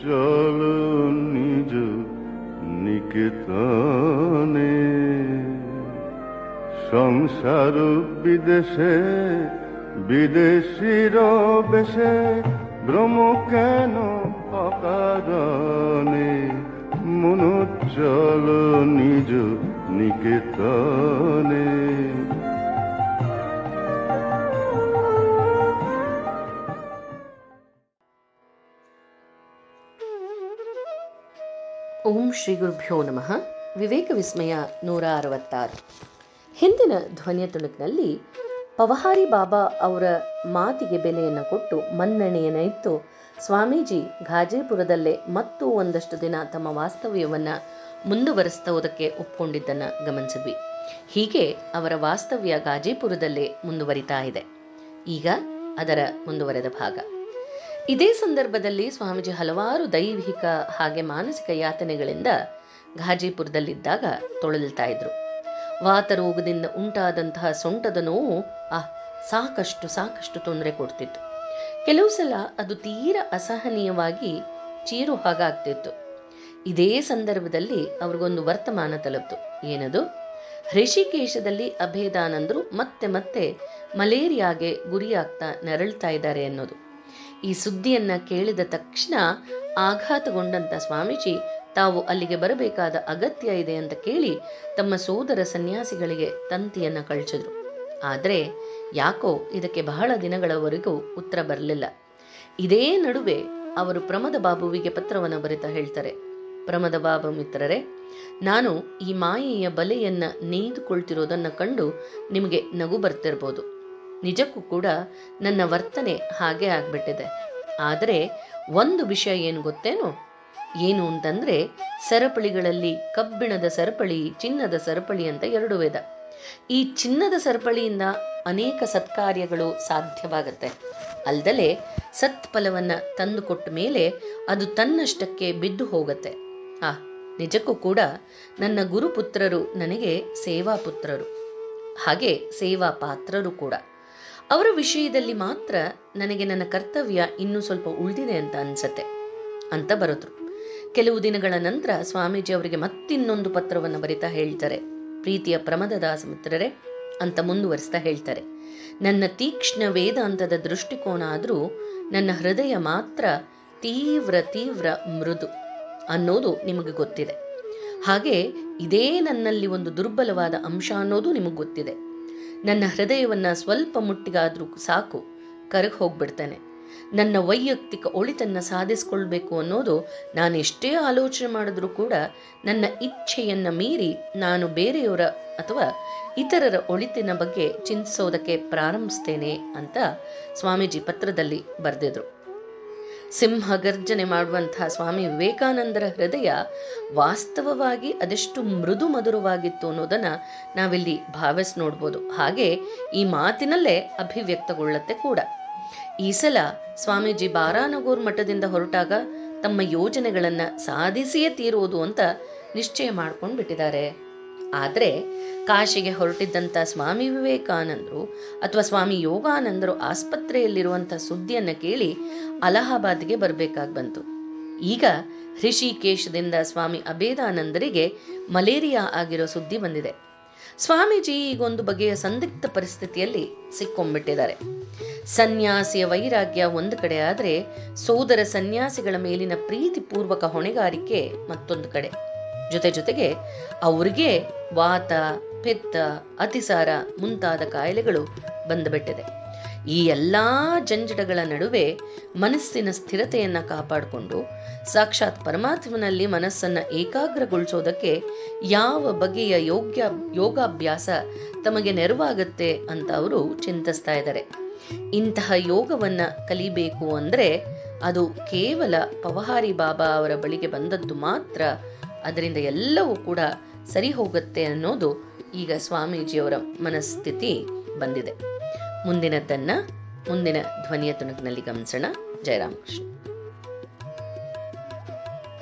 চলো নিজ নিকেতনে। সংসার বিদেশে বিদেশির বেশে ভ্রম কেন অকারণে। মন চলো নিজ নিকেতনে। ಓಂ ಶ್ರೀ ಗುರುಭ್ಯೋ ನಮಃ. ವಿವೇಕ ವಿಸ್ಮಯ 166. ಹಿಂದಿನ ಧ್ವನಿಯ ತುಣುಕಿನಲ್ಲಿ ಪವಹಾರಿ ಬಾಬಾ ಅವರ ಮಾತಿಗೆ ಬೆಲೆಯನ್ನು ಕೊಟ್ಟು ಮನ್ನಣೆಯನ್ನು ಇತ್ತು ಸ್ವಾಮೀಜಿ ಘಾಜಿಪುರದಲ್ಲೇ ಮತ್ತು ಒಂದಷ್ಟು ದಿನ ತಮ್ಮ ವಾಸ್ತವ್ಯವನ್ನು ಮುಂದುವರಿಸುವುದಕ್ಕೆ ಒಪ್ಪಿಕೊಂಡಿದ್ದನ್ನು ಗಮನಿಸಿದ್ವಿ. ಹೀಗೆ ಅವರ ವಾಸ್ತವ್ಯ ಘಾಜಿಪುರದಲ್ಲೇ ಮುಂದುವರಿತಾ ಇದೆ. ಈಗ ಅದರ ಮುಂದುವರೆದ ಭಾಗ. ಇದೇ ಸಂದರ್ಭದಲ್ಲಿ ಸ್ವಾಮೀಜಿ ಹಲವಾರು ದೈಹಿಕ ಹಾಗೆ ಮಾನಸಿಕ ಯಾತನೆಗಳಿಂದ ಘಾಜಿಪುರದಲ್ಲಿದ್ದಾಗ ತೊಳಲ್ತಾ ಇದ್ರು. ವಾತರೋಗದಿಂದ ಉಂಟಾದಂತಹ ಸೊಂಟದ ನೋವು ಸಾಕಷ್ಟು ತೊಂದರೆ ಕೊಡ್ತಿತ್ತು. ಕೆಲವು ಸಲ ಅದು ತೀರ ಅಸಹನೀಯವಾಗಿ ಚೀರು ಹಾಗಾಗ್ತಿತ್ತು. ಇದೇ ಸಂದರ್ಭದಲ್ಲಿ ಅವ್ರಿಗೊಂದು ವರ್ತಮಾನ ತಲುಪ್ತು. ಏನದು? ಋಷಿಕೇಶದಲ್ಲಿ ಅಭೇದಾನಂದರು ಮತ್ತೆ ಮಲೇರಿಯಾಗೆ ಗುರಿಯಾಗ್ತಾ ನರಳ್ತಾ ಇದ್ದಾರೆ ಅನ್ನೋದು. ಈ ಸುದ್ದಿಯನ್ನ ಕೇಳಿದ ತಕ್ಷಣ ಆಘಾತಗೊಂಡಂತ ಸ್ವಾಮೀಜಿ ತಾವು ಅಲ್ಲಿಗೆ ಬರಬೇಕಾದ ಅಗತ್ಯ ಇದೆ ಅಂತ ಕೇಳಿ ತಮ್ಮ ಸೋದರ ಸನ್ಯಾಸಿಗಳಿಗೆ ತಂತಿಯನ್ನ ಕಳಿಸಿದ್ರು. ಆದರೆ ಯಾಕೋ ಇದಕ್ಕೆ ಬಹಳ ದಿನಗಳವರೆಗೂ ಉತ್ತರ ಬರಲಿಲ್ಲ. ಇದೇ ನಡುವೆ ಅವರು ಪ್ರಮದ ಬಾಬುವಿಗೆ ಪತ್ರವನ್ನು ಬರೆತಾ ಹೇಳ್ತಾರೆ, ಪ್ರಮದ ಬಾಬು ಮಿತ್ರರೇ, ನಾನು ಈ ಮಾಯೆಯ ಬಲೆಯನ್ನ ನೇಯ್ದುಕೊಳ್ತಿರೋದನ್ನ ಕಂಡು ನಿಮಗೆ ನಗು ಬರ್ತಿರ್ಬೋದು. ನಿಜಕ್ಕೂ ಕೂಡ ನನ್ನ ವರ್ತನೆ ಹಾಗೆ ಆಗ್ಬಿಟ್ಟಿದೆ. ಆದರೆ ಒಂದು ವಿಷಯ ಏನು ಗೊತ್ತೇನೋ? ಏನು ಅಂತಂದ್ರೆ, ಸರಪಳಿಗಳಲ್ಲಿ ಕಬ್ಬಿಣದ ಸರಪಳಿ, ಚಿನ್ನದ ಸರಪಳಿ ಅಂತ ಎರಡು ವೇದ. ಈ ಚಿನ್ನದ ಸರಪಳಿಯಿಂದ ಅನೇಕ ಸತ್ಕಾರ್ಯಗಳು ಸಾಧ್ಯವಾಗತ್ತೆ. ಅಲ್ದಲೆ ಸತ್ಫಲವನ್ನ ತಂದುಕೊಟ್ಟ ಮೇಲೆ ಅದು ತನ್ನಷ್ಟಕ್ಕೆ ಬಿದ್ದು ಹೋಗತ್ತೆ. ನಿಜಕ್ಕೂ ಕೂಡ ನನ್ನ ಗುರುಪುತ್ರರು ನನಗೆ ಸೇವಾ ಪುತ್ರರು, ಹಾಗೆ ಸೇವಾ ಪಾತ್ರರು ಕೂಡ. ಅವರ ವಿಷಯದಲ್ಲಿ ಮಾತ್ರ ನನಗೆ ನನ್ನ ಕರ್ತವ್ಯ ಇನ್ನೂ ಸ್ವಲ್ಪ ಉಳಿದಿದೆ ಅಂತ ಅನ್ಸತ್ತೆ ಅಂತ ಬರೆದ್ರು. ಕೆಲವು ದಿನಗಳ ನಂತರ ಸ್ವಾಮೀಜಿ ಅವರಿಗೆ ಮತ್ತಿನ್ನೊಂದು ಪತ್ರವನ್ನು ಬರಿತಾ ಹೇಳ್ತಾರೆ, ಪ್ರೀತಿಯ ಪ್ರಮದದಾಸ ಮಿತ್ರರೇ ಅಂತ ಮುಂದುವರಿಸ್ತಾ ಹೇಳ್ತಾರೆ, ನನ್ನ ತೀಕ್ಷ್ಣ ವೇದಾಂತದ ದೃಷ್ಟಿಕೋನ ಆದರೂ ನನ್ನ ಹೃದಯ ಮಾತ್ರ ತೀವ್ರ ಮೃದು ಅನ್ನೋದು ನಿಮಗೆ ಗೊತ್ತಿದೆ. ಹಾಗೆ ಇದೇ ನನ್ನಲ್ಲಿ ಒಂದು ದುರ್ಬಲವಾದ ಅಂಶ ಅನ್ನೋದು ನಿಮಗೆ ಗೊತ್ತಿದೆ. ನನ್ನ ಹೃದಯವನ್ನ ಸ್ವಲ್ಪ ಮುಟ್ಟಿಗಾದ್ರೂ ಸಾಕು, ಕರಗಿ ಹೋಗ್ಬಿಡ್ತೇನೆ. ನನ್ನ ವೈಯಕ್ತಿಕ ಒಳಿತನ್ನ ಸಾಧಿಸ್ಕೊಳ್ಬೇಕು ಅನ್ನೋದು ನಾನೆಷ್ಟೇ ಆಲೋಚನೆ ಮಾಡಿದ್ರೂ ಕೂಡ ನನ್ನ ಇಚ್ಛೆಯನ್ನ ಮೀರಿ ನಾನು ಬೇರೆಯವರ ಅಥವಾ ಇತರರ ಒಳಿತಿನ ಬಗ್ಗೆ ಚಿಂತಿಸೋದಕ್ಕೆ ಪ್ರಾರಂಭಿಸ್ತೇನೆ ಅಂತ ಸ್ವಾಮೀಜಿ ಪತ್ರದಲ್ಲಿ ಬರೆದಿದ್ರು. ಸಿಂಹ ಗರ್ಜನೆ ಮಾಡುವಂತಹ ಸ್ವಾಮಿ ವಿವೇಕಾನಂದರ ಹೃದಯ ವಾಸ್ತವವಾಗಿ ಅದೆಷ್ಟು ಮೃದು ಮಧುರವಾಗಿತ್ತು ಅನ್ನೋದನ್ನ ನಾವಿಲ್ಲಿ ಭಾವಿಸಿ ನೋಡ್ಬೋದು. ಹಾಗೆ ಈ ಮಾತಿನಲ್ಲೇ ಅಭಿವ್ಯಕ್ತಗೊಳ್ಳುತ್ತೆ ಕೂಡ. ಈ ಸಲ ಸ್ವಾಮೀಜಿ ಬಾರಾನಗೂರ್ ಮಠದಿಂದ ಹೊರಟಾಗ ತಮ್ಮ ಯೋಜನೆಗಳನ್ನ ಸಾಧಿಸಿಯೇ ತೀರುವುದು ಅಂತ ನಿಶ್ಚಯ ಮಾಡ್ಕೊಂಡು ಬಿಟ್ಟಿದ್ದಾರೆ. ಆದ್ರೆ ಕಾಶಿಗೆ ಹೊರಟಿದ್ದಂತ ಸ್ವಾಮಿ ವಿವೇಕಾನಂದರು ಅಥವಾ ಸ್ವಾಮಿ ಯೋಗಾನಂದರು ಆಸ್ಪತ್ರೆಯಲ್ಲಿರುವಂತ ಸುದ್ದಿಯನ್ನ ಕೇಳಿ ಅಲಹಾಬಾದ್ಗೆ ಬರ್ಬೇಕಾಗಿ ಬಂತು. ಈಗ ಋಷಿಕೇಶದಿಂದ ಸ್ವಾಮಿ ಅಭೇದಾನಂದರಿಗೆ ಮಲೇರಿಯಾ ಆಗಿರೋ ಸುದ್ದಿ ಬಂದಿದೆ. ಸ್ವಾಮೀಜಿ ಈಗೊಂದು ಬಗೆಯ ಸಂದಿಗ್ಧ ಪರಿಸ್ಥಿತಿಯಲ್ಲಿ ಸಿಕ್ಕೊಂಡ್ಬಿಟ್ಟಿದ್ದಾರೆ. ಸನ್ಯಾಸಿಯ ವೈರಾಗ್ಯ ಒಂದು ಕಡೆ ಆದ್ರೆ, ಸೋದರ ಸನ್ಯಾಸಿಗಳ ಮೇಲಿನ ಪ್ರೀತಿಪೂರ್ವಕ ಹೊಣೆಗಾರಿಕೆ ಮತ್ತೊಂದು ಕಡೆ. ಜೊತೆಗೆ ಅವ್ರಿಗೆ ವಾತ, ಪಿತ್ತ, ಅತಿಸಾರ ಮುಂತಾದ ಕಾಯಿಲೆಗಳು ಬಂದುಬಿಟ್ಟಿದೆ. ಈ ಎಲ್ಲಾ ಜಂಜಡಗಳ ನಡುವೆ ಮನಸ್ಸಿನ ಸ್ಥಿರತೆಯನ್ನ ಕಾಪಾಡಿಕೊಂಡು ಸಾಕ್ಷಾತ್ ಪರಮಾತ್ಮನಲ್ಲಿ ಮನಸ್ಸನ್ನ ಏಕಾಗ್ರಗೊಳಿಸೋದಕ್ಕೆ ಯಾವ ಬಗೆಯ ಯೋಗಾಭ್ಯಾಸ ತಮಗೆ ನೆರವಾಗುತ್ತೆ ಅಂತ ಅವರು ಚಿಂತಿಸ್ತಾ ಇದ್ದಾರೆ. ಇಂತಹ ಯೋಗವನ್ನ ಕಲಿಬೇಕು ಅಂದ್ರೆ ಅದು ಕೇವಲ ಪವಹಾರಿ ಬಾಬಾ ಅವರ ಬಳಿಗೆ ಬಂದದ್ದು ಮಾತ್ರ. ಅದರಿಂದ ಎಲ್ಲವೂ ಕೂಡ ಸರಿ ಹೋಗುತ್ತೆ ಅನ್ನೋದು ಈಗ ಸ್ವಾಮೀಜಿಯವರ ಮನಸ್ಥಿತಿ ಬಂದಿದೆ. ಮುಂದಿನ ಧ್ವನಿಯ ತುಣುಕಿನಲ್ಲಿ ಗಮನಿಸೋಣ. ಜಯರಾಮಕೃಷ್ಣ.